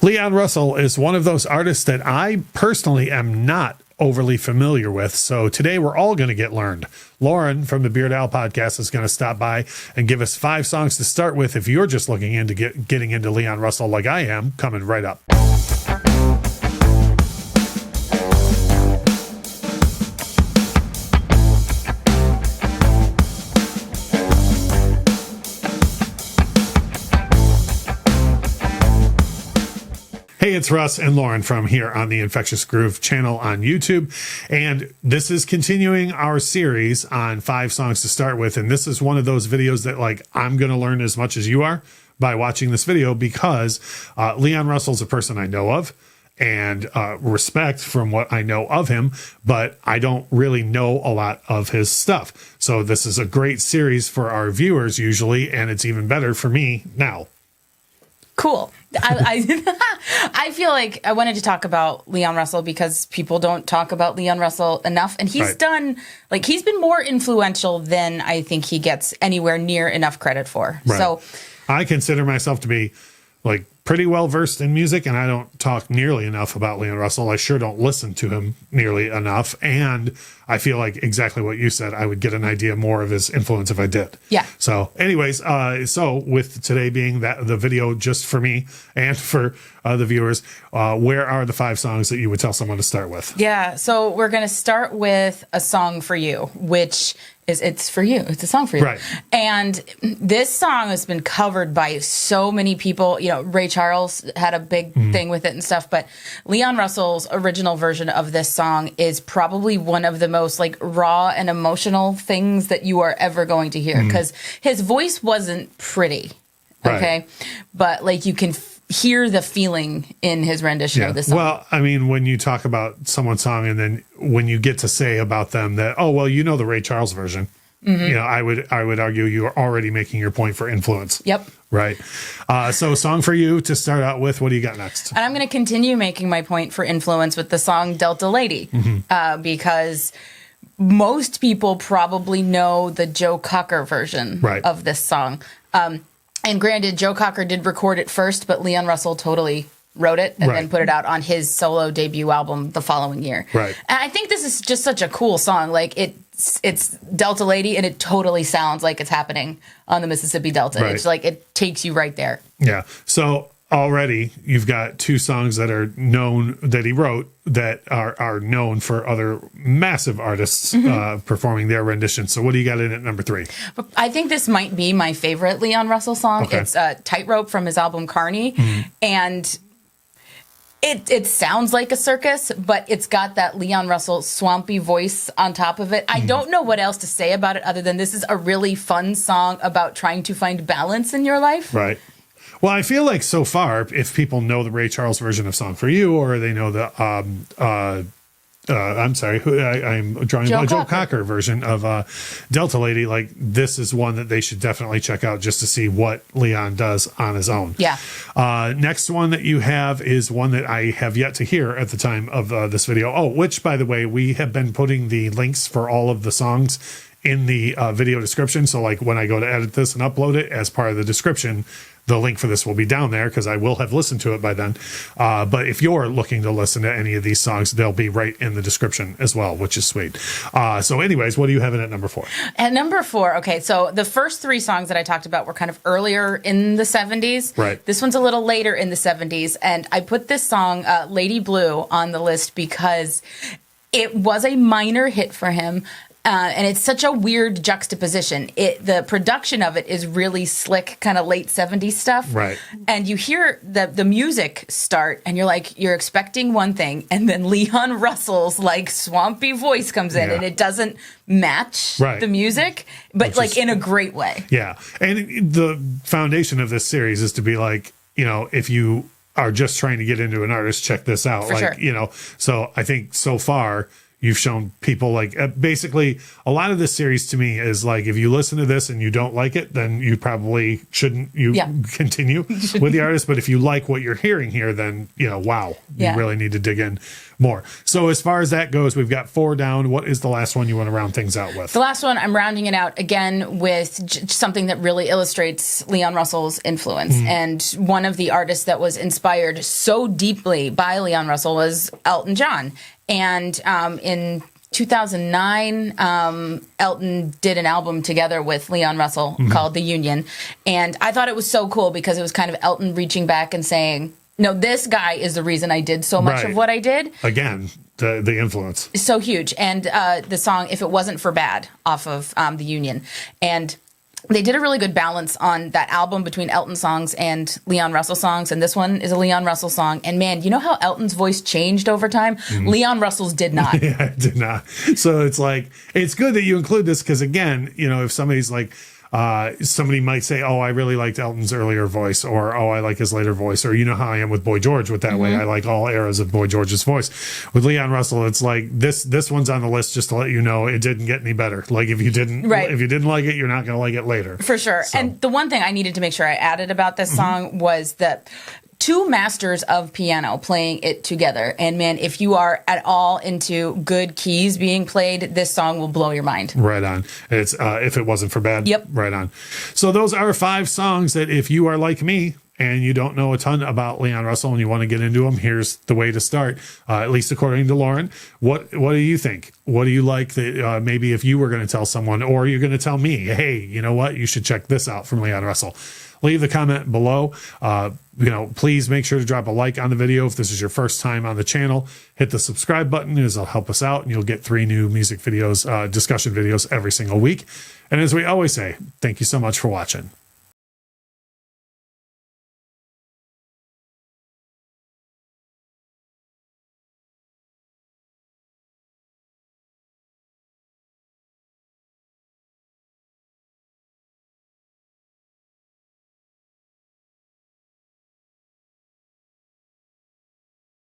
Leon Russell is one of those artists that I personally am not overly familiar with. So today we're all going to get learned. Lauren from the Beard Owl podcast is going to stop by and give us 5 songs to start with if you're just looking into getting into Leon Russell like I am, coming right up. Hey, it's Russ and Lauren from here on the Infectious Groove channel on YouTube. And this is continuing our series on 5 songs to start with. And this is one of those videos that like I'm going to learn as much as you are by watching this video because Leon Russell's a person I know of and respect from what I know of him, but I don't really know a lot of his stuff. So this is a great series for our viewers usually, and it's even better for me now. Cool. I feel like I wanted to talk about Leon Russell because people don't talk about Leon Russell enough. And he's done, like, he's been more influential than I think he gets anywhere near enough credit for. Right. So I consider myself to be, like, pretty well versed in music, and I don't talk nearly enough about Leon Russell. I sure don't listen to him nearly enough. And I feel like exactly what you said, I would get an idea more of his influence if I did. Yeah. So anyways, so with today being the video just for me and for the viewers, where are the 5 songs that you would tell someone to start with? Yeah. So we're going to start with A Song for You, which is It's for you. It's a song for you. Right. And this song has been covered by so many people. You know, Ray Charles had a big thing with it and stuff. But Leon Russell's original version of this song is probably one of the most like raw and emotional things that you are ever going to hear because his voice wasn't pretty. Okay. Right. But like you can hear the feeling in his rendition of this song. Well, I mean, when you talk about someone's song and then when you get to say about them that, oh, well, you know the Ray Charles version, you know, I would argue you are already making your point for influence. Yep. Right. So Song for You to start out with. What do you got next? And I'm going to continue making my point for influence with the song Delta Lady because most people probably know the Joe Cocker version of this song. And granted, Joe Cocker did record it first, but Leon Russell totally wrote it and then put it out on his solo debut album the following year. Right. And I think this is just such a cool song. Like it's Delta Lady, and it totally sounds like it's happening on the Mississippi Delta. Right. It's like it takes you right there. Yeah. So already you've got 2 songs that are known that he wrote that are known for other massive artists performing their rendition. So what do you got in at number 3? I think this might be my favorite Leon Russell song. Okay. It's Tightrope from his album Carney. And it sounds like a circus, but it's got that Leon Russell swampy voice on top of it. I don't know what else to say about it other than this is a really fun song about trying to find balance in your life. Right. Well, I feel like so far, if people know the Ray Charles version of Song for You, or they know the, I'm sorry, I'm drawing Joe Cocker version of Delta Lady, like this is one that they should definitely check out just to see what Leon does on his own. Yeah. Next one that you have is one that I have yet to hear at the time of this video. Oh, which, by the way, we have been putting the links for all of the songs in the video description. So like when I go to edit this and upload it as part of the description, the link for this will be down there because I will have listened to it by then. But if you're looking to listen to any of these songs, they'll be right in the description as well, which is sweet. So anyways, what do you have in at number 4? At number 4, okay, so the first 3 songs that I talked about were kind of earlier in the 70s. Right. This one's a little later in the 70s. And I put this song, Lady Blue, on the list because it was a minor hit for him. And it's such a weird juxtaposition. The production of it is really slick, kind of late 70s stuff. Right. And you hear the music start, and you're expecting one thing, and then Leon Russell's like swampy voice comes in, and it doesn't match the music, but like in a great way. Yeah. And the foundation of this series is to be like, you know, if you are just trying to get into an artist, check this out. For sure. You know, so I think so far you've shown people like basically a lot of this series to me is like, if you listen to this and you don't like it, then you probably shouldn't continue with the artist. But if you like what you're hearing here, then, you know, wow, you really need to dig in More. So as far as that goes, we've got 4 down. What is the last one you want to round things out with? The last one, I'm rounding it out again with something that really illustrates Leon Russell's influence. And one of the artists that was inspired so deeply by Leon Russell was Elton John. And in 2009, Elton did an album together with Leon Russell called The Union. And I thought it was so cool because it was kind of Elton reaching back and saying, no, this guy is the reason I did so much of what I did. Again, the influence. So huge. And the song, If It Wasn't for Bad, off of The Union. And they did a really good balance on that album between Elton songs and Leon Russell songs. And this one is a Leon Russell song. And man, you know how Elton's voice changed over time? Leon Russell's did not. Yeah, it did not. So it's like, it's good that you include this because, again, you know, if somebody's like, somebody might say, oh, I really liked Elton's earlier voice, or, oh, I like his later voice, or you know how I am with Boy George with that way. I like all eras of Boy George's voice. With Leon Russell, it's like this one's on the list just to let you know it didn't get any better. Like if you didn't like it, you're not going to like it later. For sure. So. And the one thing I needed to make sure I added about this song was that 2 masters of piano playing it together. And man, if you are at all into good keys being played, this song will blow your mind. Right on. It's If It Wasn't for Bad. Yep. Right on. So those are 5 songs that if you are like me and you don't know a ton about Leon Russell and you want to get into them, here's the way to start, at least according to Lauren. What do you think? What do you like that maybe if you were going to tell someone, or you're going to tell me, hey, you know what? You should check this out from Leon Russell. Leave the comment below. You know, please make sure to drop a like on the video if this is your first time on the channel. Hit the subscribe button, as it'll help us out, and you'll get 3 new music videos, discussion videos every single week. And as we always say, thank you so much for watching.